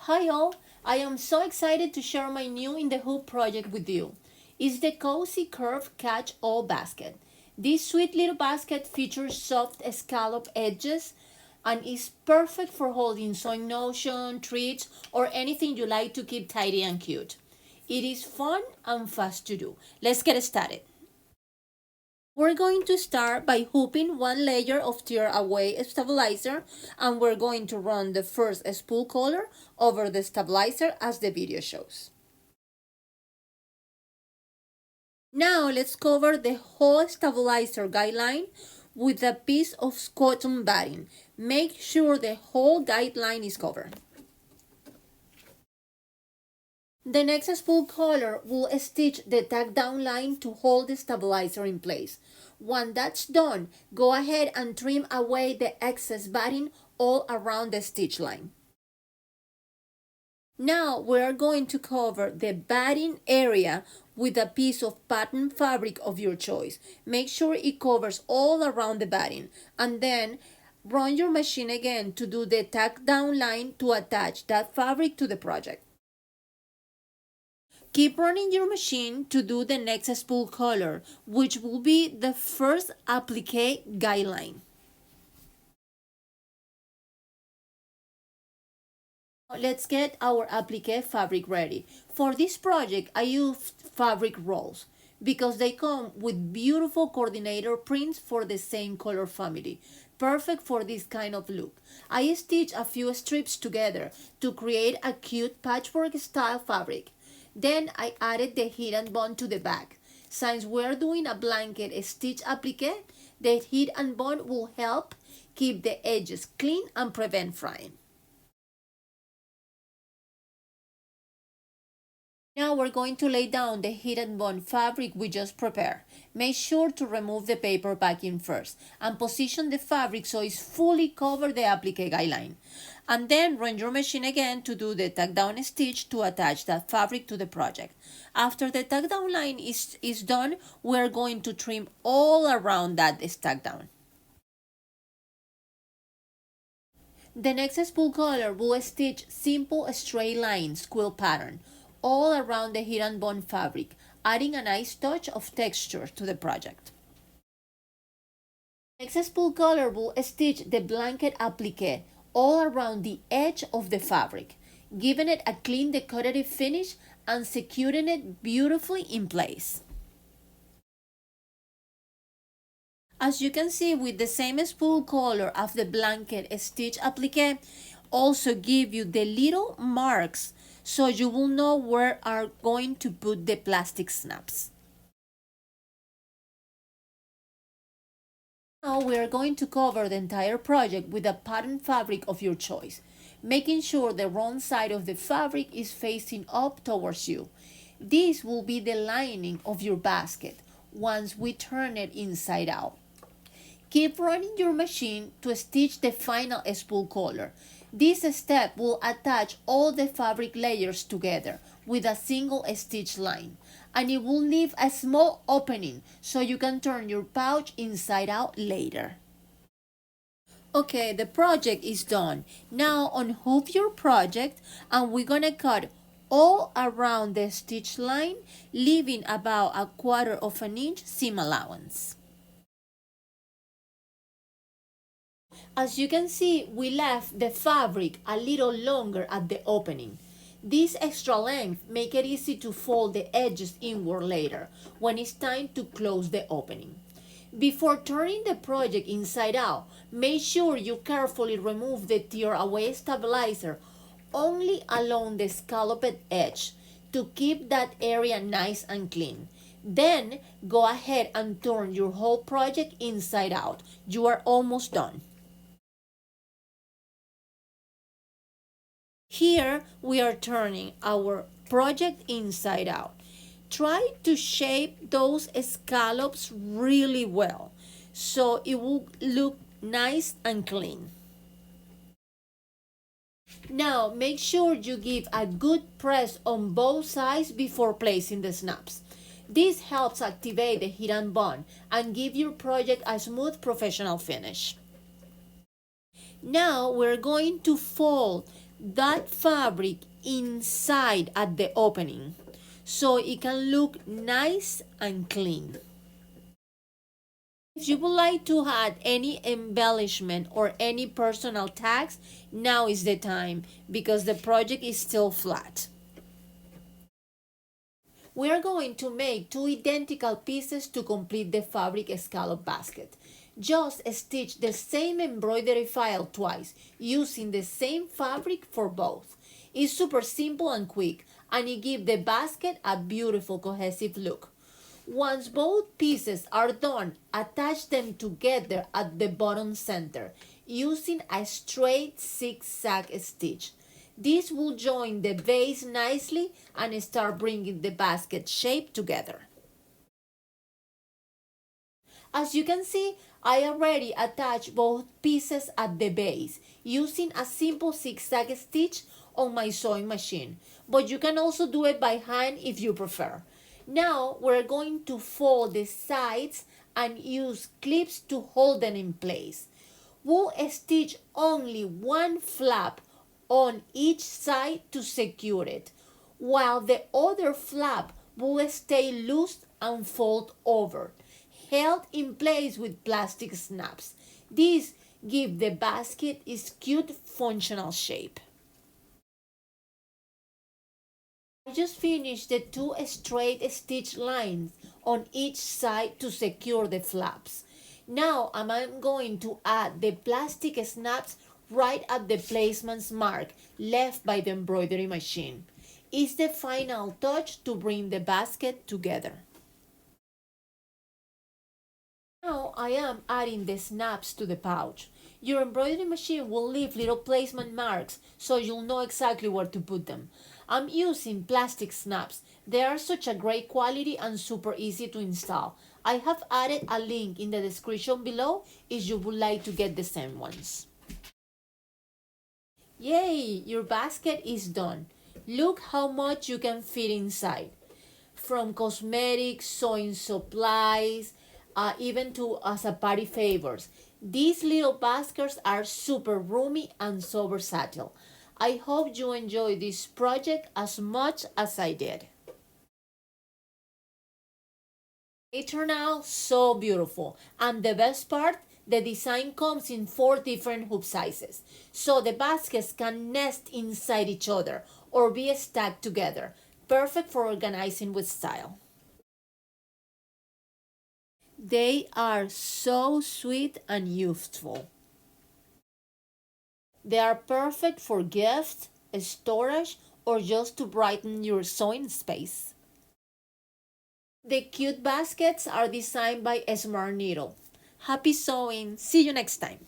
Hi all, I am so excited to share my new in the hoop project with you. It's the Cozy Curve Catch-All Basket. This sweet little basket features soft scallop edges and is perfect for holding sewing notion, treats, or anything you like to keep tidy and cute. It is fun and fast to do. Let's get started. We're going to start by hooping one layer of tear away stabilizer, and we're going to run the first spool color over the stabilizer as the video shows. Now let's cover the whole stabilizer guideline with a piece of cotton batting. Make sure the whole guideline is covered. The next spool color will stitch the tack down line to hold the stabilizer in place. Once that's done, go ahead and trim away the excess batting all around the stitch line. Now we're going to cover the batting area with a piece of pattern fabric of your choice. Make sure it covers all around the batting, and then run your machine again to do the tack down line to attach that fabric to the project. Keep running your machine to do the next spool color, which will be the first applique guideline. Let's get our applique fabric ready. For this project, I used fabric rolls because they come with beautiful coordinator prints for the same color family. Perfect for this kind of look. I stitched a few strips together to create a cute patchwork style fabric. Then I added the heat and bond to the back. Since we're doing a blanket stitch applique, the heat and bond will help keep the edges clean and prevent frying. Now we're going to lay down the heat and bond fabric we just prepared. Make sure to remove the paper backing first and position the fabric so it's fully covered the applique guideline. And then run your machine again to do the tack down stitch to attach that fabric to the project. After the tack down line is done, we're going to trim all around that tack down. The next spool color will stitch simple straight lines quilt pattern all around the heat and bond fabric, adding a nice touch of texture to the project. Next spool color will stitch the blanket applique all around the edge of the fabric, giving it a clean decorative finish and securing it beautifully in place. As you can see, with the same spool color of the blanket stitch applique, also give you the little marks so you will know where are going to put the plastic snaps. Now we are going to cover the entire project with a pattern fabric of your choice, making sure the wrong side of the fabric is facing up towards you. This will be the lining of your basket once we turn it inside out. Keep running your machine to stitch the final spool color. This step will attach all the fabric layers together with a single stitch line, and it will leave a small opening so you can turn your pouch inside out later. Okay, the project is done. Now unhook your project and we're gonna cut all around the stitch line, leaving about 1/4 of an inch seam allowance. As you can see, we left the fabric a little longer at the opening. This extra length makes it easy to fold the edges inward later when it's time to close the opening. Before turning the project inside out, make sure you carefully remove the tear away stabilizer only along the scalloped edge to keep that area nice and clean. Then go ahead and turn your whole project inside out. You are almost done. Here we are turning our project inside out. Try to shape those scallops really well so it will look nice and clean. Now make sure you give a good press on both sides before placing the snaps. This helps activate the heat and bond and give your project a smooth professional finish. Now we're going to fold that fabric inside at the opening so it can look nice and clean. If you would like to add any embellishment or any personal tags, now is the time because the project is still flat. We are going to make two identical pieces to complete the fabric scallop basket. Just stitch the same embroidery file twice using the same fabric for both. It's super simple and quick, and it gives the basket a beautiful cohesive look. Once both pieces are done, attach them together at the bottom center using a straight zigzag stitch. This will join the base nicely and start bringing the basket shape together. As you can see, I already attached both pieces at the base using a simple zigzag stitch on my sewing machine, but you can also do it by hand if you prefer. Now we're going to fold the sides and use clips to hold them in place. We'll stitch only one flap on each side to secure it, while the other flap will stay loose and fold over, held in place with plastic snaps. This gives the basket its cute functional shape. I just finished the two straight stitch lines on each side to secure the flaps. Now I'm going to add the plastic snaps right at the placement's mark left by the embroidery machine. It's the final touch to bring the basket together. Now I am adding the snaps to the pouch. Your embroidery machine will leave little placement marks so you'll know exactly where to put them. I'm using plastic snaps. They are such a great quality and super easy to install. I have added a link in the description below if you would like to get the same ones. Yay! Your basket is done. Look how much you can fit inside. From cosmetics, sewing supplies, even to as a party favors. These little baskets are super roomy and so versatile. I hope you enjoy this project as much as I did. They turn out so beautiful, and the best part, the design comes in 4 different hoop sizes, so the baskets can nest inside each other or be stacked together, perfect for organizing with style. They are so sweet and youthful. They are perfect for gifts, storage, or just to brighten your sewing space. The cute baskets are designed by smartneedle. Happy sewing! See you next time!